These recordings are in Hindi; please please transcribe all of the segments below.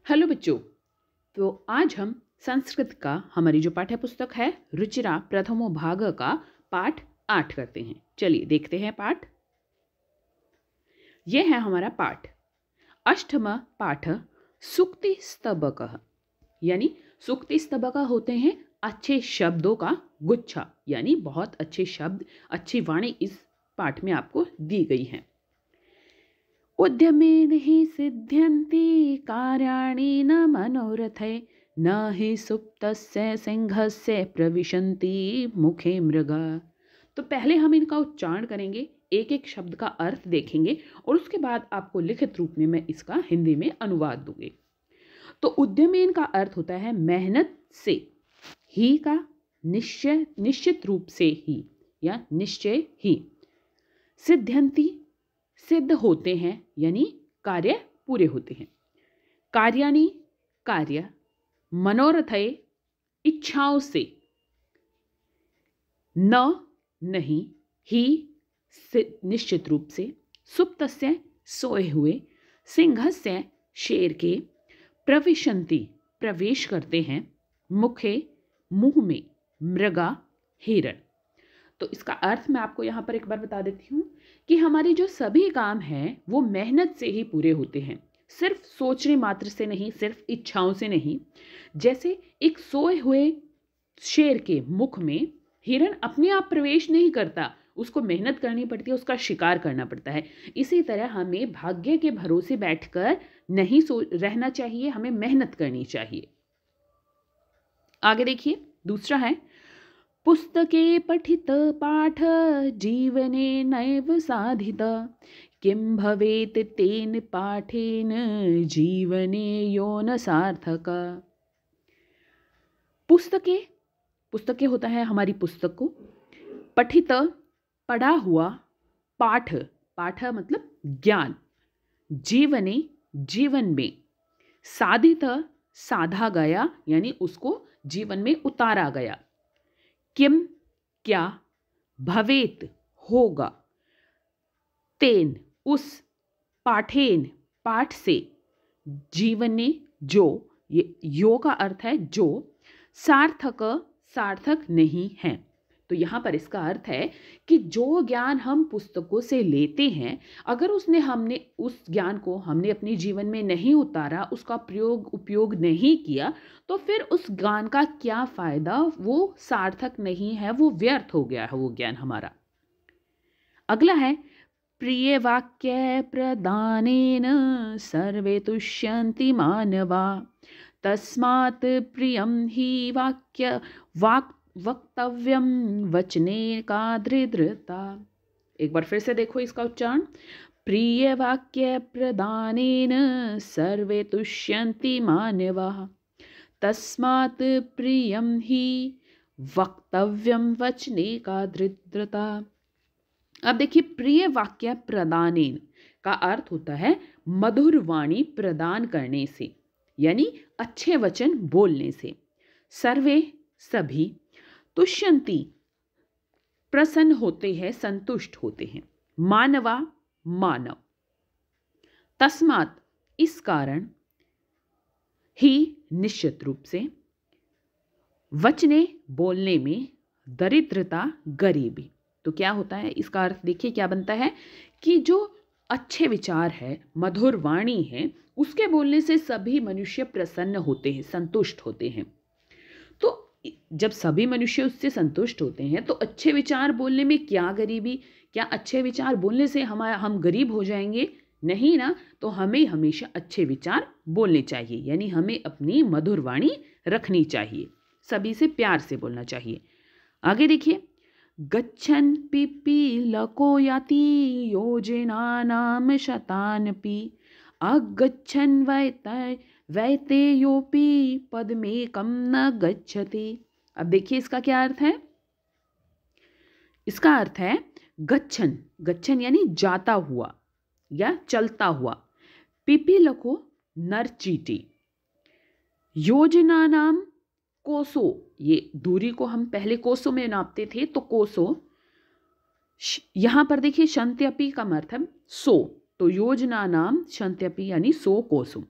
हेलो बच्चों। तो आज हम संस्कृत का हमारी जो पाठ्य पुस्तक है रुचिरा प्रथमो भाग का पाठ 8 करते हैं। चलिए देखते हैं पाठ। यह है हमारा पाठ। अष्टम पाठ सूक्ति स्तबकः, यानी सूक्ति स्तबक होते हैं अच्छे शब्दों का गुच्छा, यानी बहुत अच्छे शब्द, अच्छी वाणी इस पाठ में आपको दी गई है। उद्यमेन हि सिद्ध्यन्ति कार्याणि न मनोरथै, न हि सुप्तस्य सिंहस्य प्रविशन्ति मुखे मृगा। तो पहले हम इनका उच्चारण करेंगे, एक एक शब्द का अर्थ देखेंगे और उसके बाद आपको लिखित रूप में मैं इसका हिंदी में अनुवाद दूंगी। तो उद्यमेन का अर्थ होता है मेहनत से, ही का निश्चय, निश्चित रूप से ही या निश्चय ही। सिद्ध्यन्ति सिद्ध होते हैं, यानी कार्य पूरे होते हैं। कार्याणि कार्य, मनोरथय इच्छाओं से, न नहीं, ही निश्चित रूप से, सुप्तस्य सोए हुए, सिंहस्य शेर के, प्रविशन्ति प्रवेश करते हैं, मुखे मुंह में, मृगा हिरण। तो इसका अर्थ मैं आपको यहाँ पर एक बार बता देती हूँ कि हमारे जो सभी काम हैं वो मेहनत से ही पूरे होते हैं, सिर्फ सोचने मात्र से नहीं, सिर्फ इच्छाओं से नहीं। जैसे एक सोए हुए शेर के मुख में हिरण अपने आप प्रवेश नहीं करता, उसको मेहनत करनी पड़ती है, उसका शिकार करना पड़ता है। इसी तरह हमें भाग्य के भरोसे बैठकर नहीं रहना चाहिए, हमें मेहनत करनी चाहिए। आगे देखिए, दूसरा है पुस्तके पठित पाठ जीवने नैव साधित, किं भवेत् तेन पाठेन जीवने यो न सार्थक। पुस्तके, पुस्तके होता है हमारी पुस्तक को, पठित पढ़ा हुआ, पाठ, पाठ मतलब ज्ञान, जीवने जीवन में, साधित साधा गया, यानी उसको जीवन में उतारा गया, किम क्या, भवेत होगा, तेन उस, पाठेन पाठ से, जीवने जो, ये यो का अर्थ है जो, सार्थक सार्थक नहीं है। तो यहाँ पर इसका अर्थ है कि जो ज्ञान हम पुस्तकों से लेते हैं, अगर हमने उस ज्ञान को हमने अपने जीवन में नहीं उतारा, उसका उपयोग नहीं किया, तो फिर उस ज्ञान का क्या फायदा, वो सार्थक नहीं है, वो व्यर्थ हो गया है वो ज्ञान हमारा। अगला है प्रिय वाक्य प्रदानेन सर्वे तुष्यन्ति मानवा, तस्मात् प्रियं हि वाक्य वक्तव्यम वचने का दृढ़ता। एक बार फिर से देखो इसका उच्चारण। प्रिय वाक्य प्रदानेन सर्वे तुष्यन्ति मानवाः, तस्मात् प्रियं हि वक्तव्यम वचने का दृढ़ता। अब देखिए, प्रिय वाक्य प्रदानेन का अर्थ होता है मधुर वाणी प्रदान करने से, यानी अच्छे वचन बोलने से। सर्वे सभी, तुष्यन्ति प्रसन्न होते हैं, संतुष्ट होते हैं, मानवा मानव, तस्मात् इस कारण, ही निश्चित रूप से, वचने बोलने में, दरिद्रता गरीबी। तो क्या होता है इसका अर्थ देखिए क्या बनता है कि जो अच्छे विचार है, मधुर वाणी है, उसके बोलने से सभी मनुष्य प्रसन्न होते हैं, संतुष्ट होते हैं। तो जब सभी मनुष्य उससे संतुष्ट होते हैं तो अच्छे विचार बोलने में क्या गरीबी, क्या अच्छे विचार बोलने से हम गरीब हो जाएंगे? नहीं ना। तो हमें हमेशा अच्छे विचार बोलने चाहिए, यानी हमें अपनी मधुर वाणी रखनी चाहिए, सभी से प्यार से बोलना चाहिए। आगे देखिए, गच्छन् पिपीलको याति योजनानां शतानपि, अगच्छन् वैतेयोपि पदमेकं न गच्छति। अब देखिए इसका क्या अर्थ है। इसका अर्थ है गच्छन, गच्छन यानी जाता हुआ या चलता हुआ, पिपीलको नरचीटी, योजना नाम कोसो, ये दूरी को हम पहले कोसों में नापते थे, तो कोसो, यहां पर देखिए शंत्यपि का अर्थ है सो, तो योजना नाम शंत्यपि यानी सो कोसो,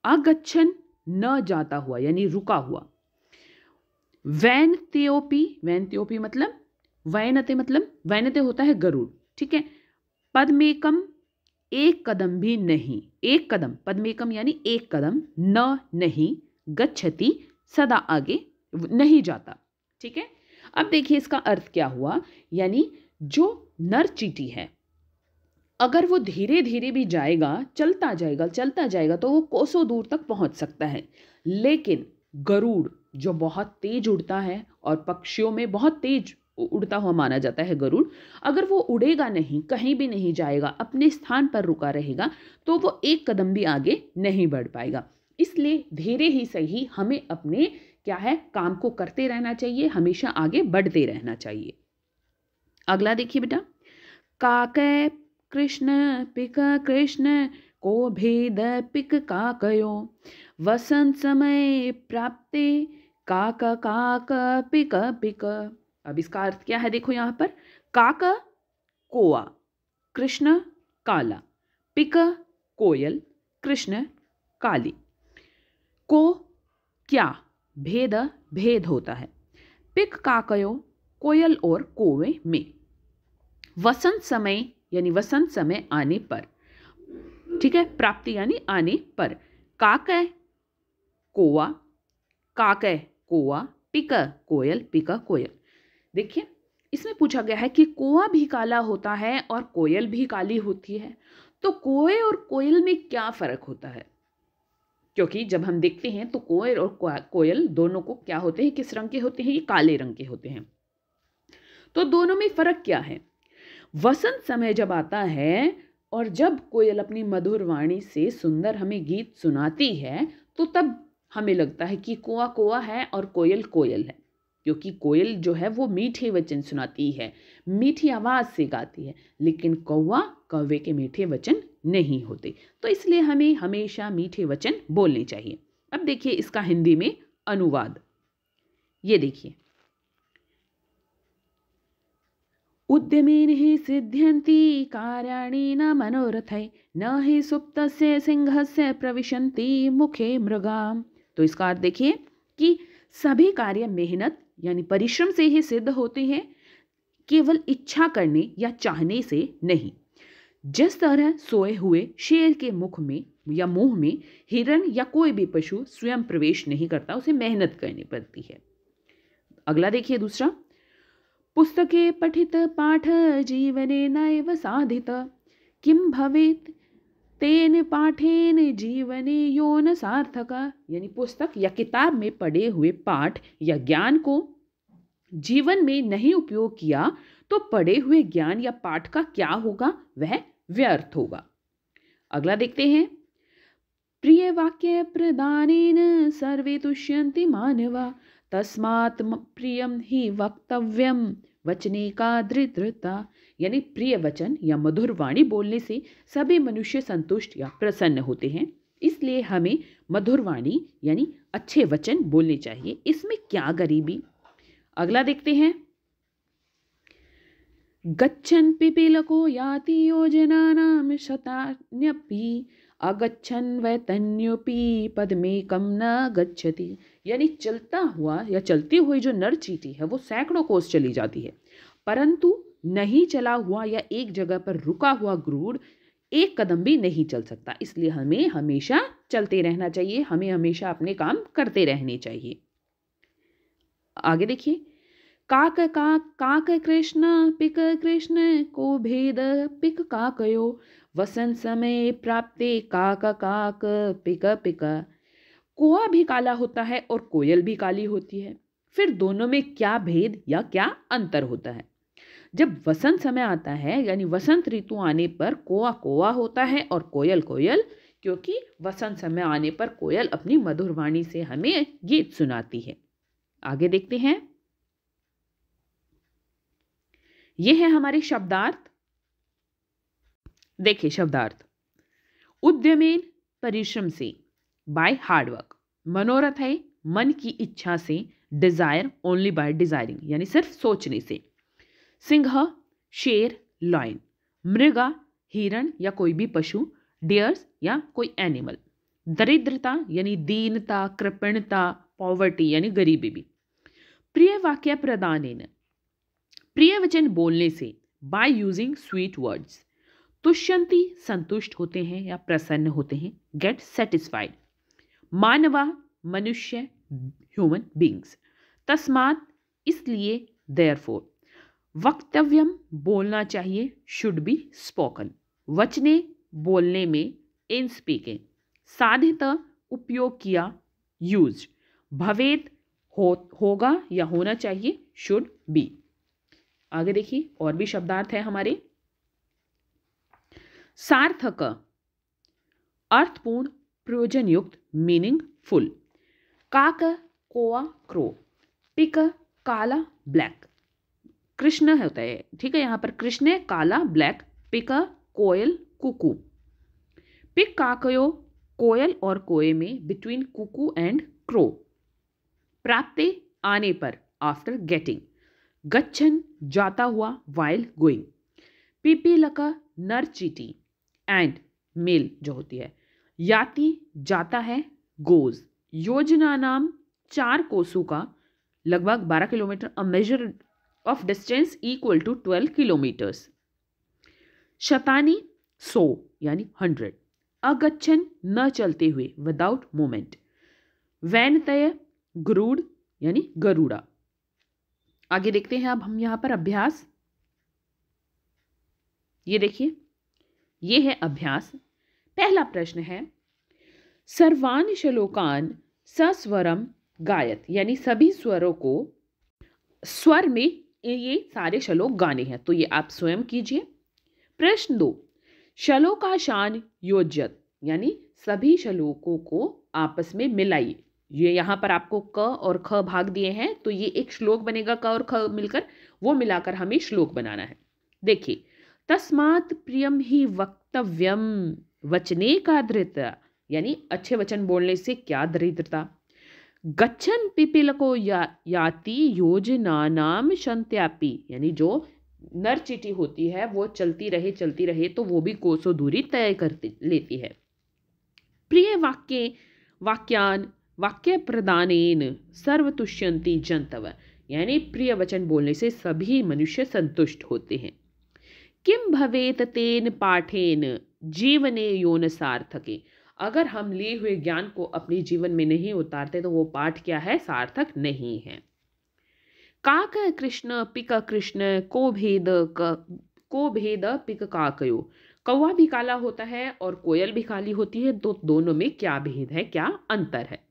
अगच्छन न जाता हुआ यानी रुका हुआ। वैनत्योपी, वैनत्योपी मतलब वैनते होता है गरुड़, ठीक है। पद्मेकम एक कदम भी नहीं, एक कदम, पद्मेकम यानी एक कदम, न नहीं, गच्छति सदा आगे नहीं जाता, ठीक है। अब देखिए इसका अर्थ क्या हुआ, यानी जो नर चींटी है अगर वो धीरे धीरे भी जाएगा, चलता जाएगा तो वो कोसों दूर तक पहुंच सकता है, लेकिन गरुड़ जो बहुत तेज उड़ता है और पक्षियों में बहुत तेज उड़ता हुआ माना जाता है गरुड़, अगर वो उड़ेगा नहीं, कहीं भी नहीं जाएगा, अपने स्थान पर रुका रहेगा, तो वो एक कदम भी आगे नहीं बढ़ पाएगा। इसलिए धीरे ही सही हमें अपने क्या है काम को करते रहना चाहिए, हमेशा आगे बढ़ते रहना चाहिए। अगला देखिए बेटा, काके कृष्ण पिक कृष्ण को भेद पिक काकयो, वसंत समय प्राप्ते काक काक पिक पिक। अब इसका अर्थ क्या है देखो यहाँ पर, काक कोआ, कृष्ण काला, पिक कोयल, कृष्ण काली। को क्या, भेद भेद होता है, पिक काकयो कोयल और कोवे में, वसंत समय यानी वसंत समय आने पर, ठीक है, प्राप्ति यानी आने पर, काकै कोवा, काकै कोवा, पिक कोयल, पिक कोयल। देखिए इसमें पूछा गया है कि कोवा भी काला होता है और कोयल भी काली होती है, तो कोए और कोयल में क्या फर्क होता है, क्योंकि जब हम देखते हैं तो कोयल और कोयल दोनों को क्या होते हैं, किस रंग के होते हैं, ये काले रंग के होते हैं। तो दोनों में फर्क क्या है, वसंत समय जब आता है और जब कोयल अपनी मधुर वाणी से सुंदर हमें गीत सुनाती है, तो तब हमें लगता है कि कोआ कोआ है और कोयल कोयल है, क्योंकि कोयल जो है वो मीठे वचन सुनाती है, मीठी आवाज़ से गाती है, लेकिन कौवा कौवे के मीठे वचन नहीं होते, तो इसलिए हमें हमेशा मीठे वचन बोलने चाहिए। अब देखिए इसका हिंदी में अनुवाद, ये देखिए, उद्यमेन सिद्ध्यन्ति कार्याणि न मनोरथै, न हि सुप्तस्य सिंहस्य प्रविशन्ति मुखे मृगाम। तो इसका अर्थ देखिए कि सभी कार्य मेहनत यानी परिश्रम से ही सिद्ध होते हैं, केवल इच्छा करने या चाहने से नहीं। जिस तरह सोए हुए शेर के मुख में या मुंह में हिरण या कोई भी पशु स्वयं प्रवेश नहीं करता, उसे मेहनत करनी पड़ती है। अगला देखिए दूसरा, पुस्तके पठित पाठ जीवने नैव साधित, किम भवेत् तेन पाठेन जीवने यो न सार्थक। यानी पुस्तक या किताब में पढ़े हुए पाठ या ज्ञान को जीवन में नहीं उपयोग किया तो पढ़े हुए ज्ञान या पाठ का क्या होगा, वह व्यर्थ होगा। अगला देखते हैं, प्रिय वाक्य प्रदानेन सर्वे तुष्यन्ति मानवा, तस्मात् प्रियम ही वक्तव्यम वचने का दृढ़ता। यानी प्रिय वचन या मधुर वाणी बोलने से सभी मनुष्य संतुष्ट या प्रसन्न होते हैं, इसलिए हमें मधुर वाणी यानी अच्छे वचन बोलने चाहिए, इसमें क्या गरीबी। अगला देखते हैं, गच्छन् पिपीलको याति योजनानां शतान्यपि, अगच्छन् वैतन्योपि पद्मेकं न गच्छति। यानी चलता हुआ या चलती हुई जो नर चींटी है वो सैकड़ों कोस चली जाती है, परंतु नहीं चला हुआ या एक जगह पर रुका हुआ गरुड़ एक कदम भी नहीं चल सकता। इसलिए हमें हमेशा चलते रहना चाहिए, हमें हमेशा अपने काम करते रहने चाहिए। आगे देखिए, काक काक कृष्ण पिक कृष्ण को भेद पिक काकयो, वसंत समय प्राप्ते काक काक पिक पिक। कोआ भी काला होता है और कोयल भी काली होती है, फिर दोनों में क्या भेद या क्या अंतर होता है। जब वसंत समय आता है यानी वसंत ऋतु आने पर कोआ कोआ होता है और कोयल कोयल, क्योंकि वसंत समय आने पर कोयल अपनी मधुर वाणी से हमें गीत सुनाती है। आगे देखते हैं, यह है हमारे शब्दार्थ। देखिए शब्दार्थ, उद्यमेन परिश्रम से, बाय हार्डवर्क, मनोरथ है मन की इच्छा से, डिजायर ओनली बाय डिजायरिंग यानी सिर्फ सोचने से, सिंह शेर लॉयन, मृगा हिरण या कोई भी पशु, डियर्स या कोई एनिमल, दरिद्रता यानी दीनता, कृपणता, पॉवर्टी यानी गरीबी भी। प्रिय वाक्य प्रदानेन, प्रिय वचन बोलने से, बाय यूजिंग स्वीट वर्ड्स। तुष्यंती संतुष्ट होते हैं या प्रसन्न होते हैं, गेट सेटिस्फाइड। मानवा मनुष्य, ह्यूमन बींग्स। तस्मात इसलिए, देयरफॉर। वक्तव्यम बोलना चाहिए, शुड बी स्पोकन। वचने बोलने में, इन स्पीकिंग। साधित उपयोग किया, यूज्ड। भवेत होगा या होना चाहिए, शुड बी। आगे देखिए और भी शब्दार्थ है हमारे। सार्थक, अर्थपूर्ण, प्रयोजन युक्त, मीनिंगफुल। काक, कोआ, क्रो। पिक, काला, ब्लैक। कृष्ण होता है, ठीक है, यहां पर कृष्ण काला ब्लैक। पिक, कोयल, कुकू। पिक काकयो, कोयल और कोए में, बिटवीन कुकू एंड क्रो। प्राप्ते आने पर, आफ्टर गेटिंग। गच्छन जाता हुआ, वाइल गोइंग। पिपीलका नर चीटी, एंड मेल जो होती है। याति जाता है, गोज। योजना नाम 4 कोसों का, लगभग 12 kilometre. A measure of distance equal to 12 kilometres. शतानी 100 यानी 100। अगच्छन न चलते हुए, विदाउट मूवमेंट। वैनतय गरुड़ यानी गरुड़ा। आगे देखते हैं अब हम यहां पर अभ्यास। ये देखिए, ये है अभ्यास। पहला प्रश्न है, सर्वान श्लोकान सस्वरम गायत, यानी सभी स्वरों को स्वर में ये सारे श्लोक गाने हैं, तो ये आप स्वयं कीजिए। प्रश्न 2, श्लोकाशान योज्यत, यानी सभी श्लोकों को आपस में मिलाइए। ये यहाँ पर आपको क और ख भाग दिए हैं, तो ये एक श्लोक बनेगा, क और ख मिलकर, वो मिलाकर हमें श्लोक बनाना है। देखिए, तस्मात् प्रियम ही वक्तव्यम, वचने का दृढ़ता, यानी अच्छे वचन बोलने से क्या दरिद्रता। गच्छन पिपीलको याति योजनानाम शन्त्यापि, यानी जो नर चीटी होती है वो चलती रहे तो वो भी कोसों दूरी तय कर लेती है। प्रिय वाक्यान वाक्य प्रदानेन सर्वतुष्यन्ति जन्तव, यानी प्रिय वचन बोलने से सभी मनुष्य संतुष्ट होते हैं। किम भवेत तेन पाठेन जीवने योन सार्थके, अगर हम लिए हुए ज्ञान को अपने जीवन में नहीं उतारते तो वो पाठ क्या है, सार्थक नहीं है। काक कृष्ण पिक कृष्ण को भेद पिक काकयो, कौवा भी काला होता है और कोयल भी काली होती है, तो दोनों में क्या भेद है, क्या अंतर है।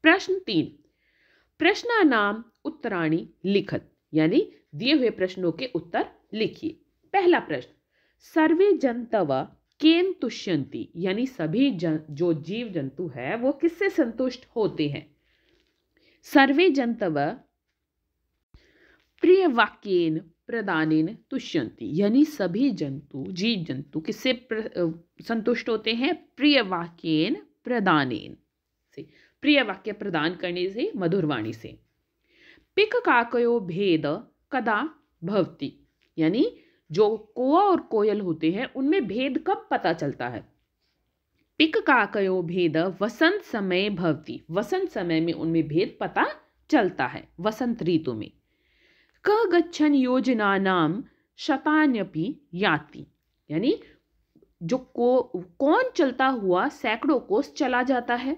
प्रश्न 3, प्रश्नानाम उत्तराणि लिखत, यानी दिए हुए प्रश्नों के उत्तर लिखिए। पहला प्रश्न, सर्वे जंतव केन तुष्यन्ति, यानी सभी जो जीव जंतु है वो किससे संतुष्ट होते हैं। सर्वे जंतव प्रिय वाक्येन प्रदानेन तुष्यन्ति, यानी सभी जीव जंतु किससे संतुष्ट होते हैं, प्रिय वाक्येन प्रदानेन से, प्रिय वाक्य प्रदान करने से, मधुरवाणी से। पिक काकयो भेद कदा भवति, यानी जो कौवा और कोयल होते हैं उनमें भेद कब पता चलता है। पिक काकयो भेद वसंत समय भवति, वसंत समय में उनमें भेद पता चलता है, वसंत ऋतु में। क गच्छन योजनानाम शतान्यपि याति, यानी जो कौन चलता हुआ सैकड़ों कोस चला जाता है।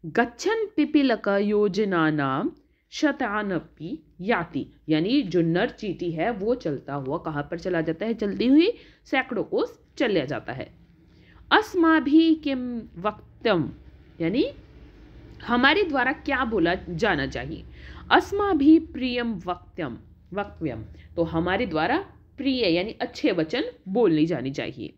गच्छन पिपीलक योजनानाम शतानपि याति, यानी जो नर चीटी है वो चलता हुआ कहाँ पर चला जाता है, चलती हुई सैकड़ों कोस चला जाता है। अस्माभि किम वक्तम, यानी हमारे द्वारा क्या बोला जाना चाहिए। अस्माभि प्रियम वक्तव्यम, तो हमारे द्वारा प्रिय यानी अच्छे वचन बोलने जानी चाहिए।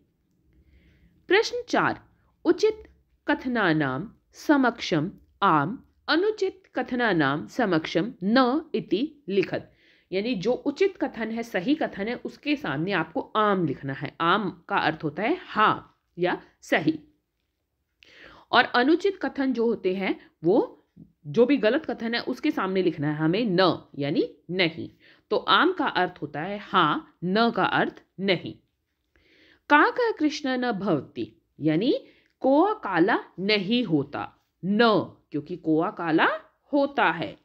प्रश्न 4, उचित कथनानाम समक्षम आम, अनुचित कथनानाम समक्षम न इति लिखत, यानी जो उचित कथन है, सही कथन है, उसके सामने आपको आम लिखना है। आम का अर्थ होता है हाँ या सही, और अनुचित कथन जो होते हैं, वो जो भी गलत कथन है उसके सामने लिखना है हमें न, यानी नहीं। तो आम का अर्थ होता है हाँ, न का अर्थ नहीं। काक कृष्ण न भवति, यानी कौआ काला नहीं होता, न, क्योंकि कौआ काला होता है।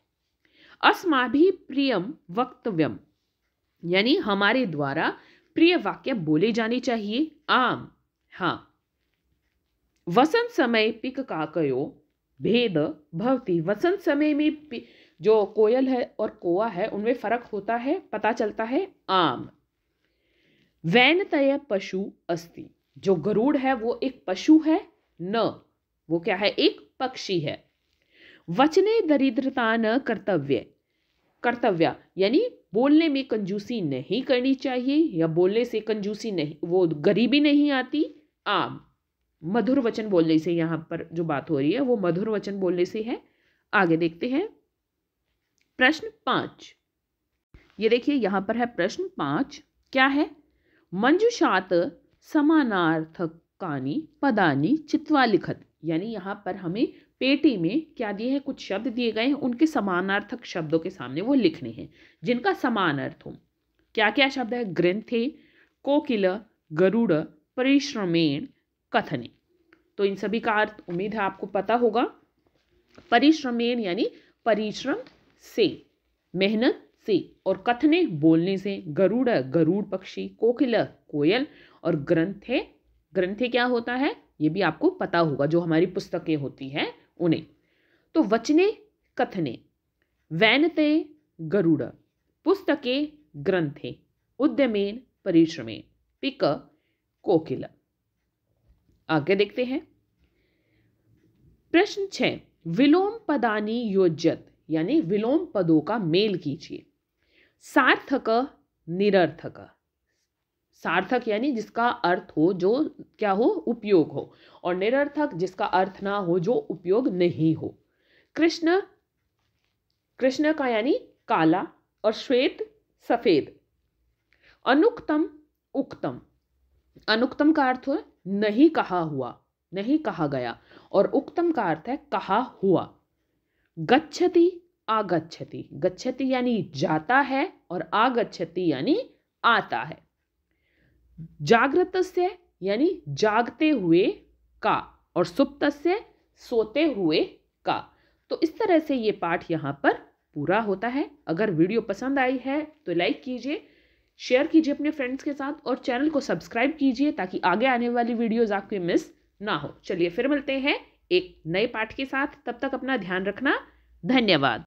अस्माभिः प्रियम वक्तव्यम, यानी हमारे द्वारा प्रिय वाक्य बोले जाने चाहिए। आम, हाँ। वसंत समय पिक काकयो भेद भवति, वसंत समय में जो कोयल है और कौआ है उनमें फर्क होता है, पता चलता है। आम। वैनतय पशु अस्ति, जो गरुड़ है वो एक पशु है। न, वो क्या है, एक पक्षी है। वचने दरिद्रता न कर्तव्य, कर्तव्य यानी बोलने में कंजूसी नहीं करनी चाहिए, या बोलने से कंजूसी नहीं, वो गरीबी नहीं आती। आम, मधुर वचन बोलने से, यहाँ पर जो बात हो रही है वो मधुर वचन बोलने से है। आगे देखते हैं प्रश्न 5। ये देखिए यहाँ पर है प्रश्न 5, क्या है? मंजुषात समानार्थकानि पदानि चित्वा लिखत, यानी यहाँ पर हमें पेटी में क्या दिए हैं, कुछ शब्द दिए गए हैं, उनके समानार्थक शब्दों के सामने वो लिखने हैं जिनका समान अर्थ हो। क्या क्या शब्द है? ग्रंथे, कोकिल, गरुड़, परिश्रमेण, कथने। तो इन सभी का अर्थ उम्मीद है आपको पता होगा। परिश्रमेण यानी परिश्रम से, मेहनत से, और कथने बोलने से। गरुड़ गरुड़ पक्षी, कोकिल कोयल, और ग्रंथे, ग्रंथे क्या होता है ये भी आपको पता होगा, जो हमारी पुस्तकें होती हैं उन्हें। तो वचने कथने, वैनते गरुड़, पुस्तके ग्रंथे, उद्यमेन परिश्रमेण, पिक कोकिल। आगे देखते हैं प्रश्न 6, विलोम पदानि योज्यत, यानी विलोम पदों का मेल कीजिए। सार्थक निरर्थक, सार्थक यानी जिसका अर्थ हो, जो क्या हो, उपयोग हो, और निरर्थक जिसका अर्थ ना हो, जो उपयोग नहीं हो। कृष्ण, कृष्ण का यानी काला, और श्वेत सफेद। अनुक्तम उक्तम, अनुक्तम का अर्थ है नहीं कहा हुआ, नहीं कहा गया, और उक्तम का अर्थ है कहा हुआ। गच्छति आगच्छति, गच्छति यानी जाता है, और आगच्छति यानी आता है। जागृतस्य यानी जागते हुए का, और सुप्तस्य सोते हुए का। तो इस तरह से ये पाठ यहाँ पर पूरा होता है। अगर वीडियो पसंद आई है तो लाइक कीजिए, शेयर कीजिए अपने फ्रेंड्स के साथ, और चैनल को सब्सक्राइब कीजिए ताकि आगे आने वाली वीडियोस आपके मिस ना हो। चलिए फिर मिलते हैं एक नए पाठ के साथ, तब तक अपना ध्यान रखना। धन्यवाद।